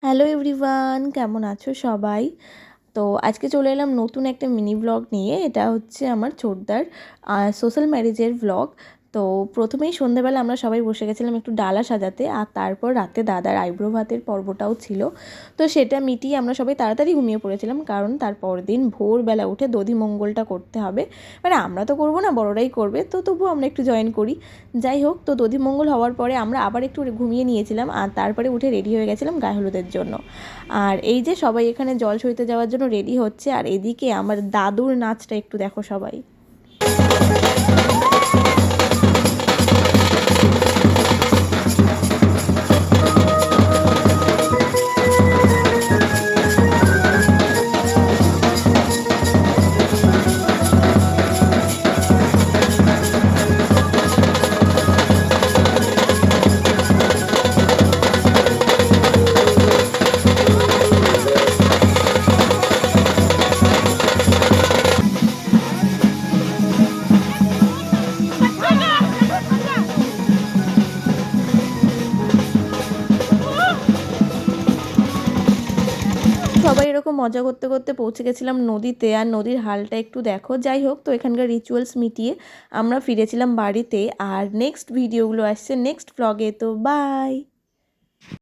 Hello everyone, কেমন আছো সবাই? তো আজকে চলে এলাম নতুন একটা মিনি ব্লগ নিয়ে। এটা হচ্ছে আমার ছোটদার সোশ্যাল ম্যারেজের ব্লগ। তো প্রথমেই সন্ধ্যাবেলা আমরা সবাই বসে গেছিলাম একটু ডালা সাজাতে, আর তারপর রাতে দাদার আইব্রো ভাতের পর্বটাও ছিল। তো সেটা মিটিয়ে আমরা সবাই তাড়াতাড়ি ঘুমিয়ে পড়েছিলাম, কারণ তারপর দিন ভোরবেলা উঠে দধিমঙ্গলটা করতে হবে। মানে আমরা তো করবো না, বড়রাই করবে, তো তবুও আমরা একটু জয়েন করি। যাই হোক, তো দধিমঙ্গল হওয়ার পরে আমরা আবার একটু ঘুমিয়ে নিয়েছিলাম, আর তারপরে উঠে রেডি হয়ে গেছিলাম গায়ে হলুদের জন্য। আর এই যে সবাই এখানে জল সইতে যাওয়ার জন্য রেডি হচ্ছে, আর এদিকে আমার দাদুর নাচটা একটু দেখো সবাই। সবাই এরকম মজা করতে করতে পৌঁছে গেছিলাম নদীতে, আর নদীর হালটা একটু দেখো। যাই হোক, তো এখানকার রিচুয়ালস মিটিয়ে আমরা ফিরেছিলাম বাড়িতে, আর নেক্সট ভিডিওগুলো আসছে নেক্সট ব্লগে। তো বাই।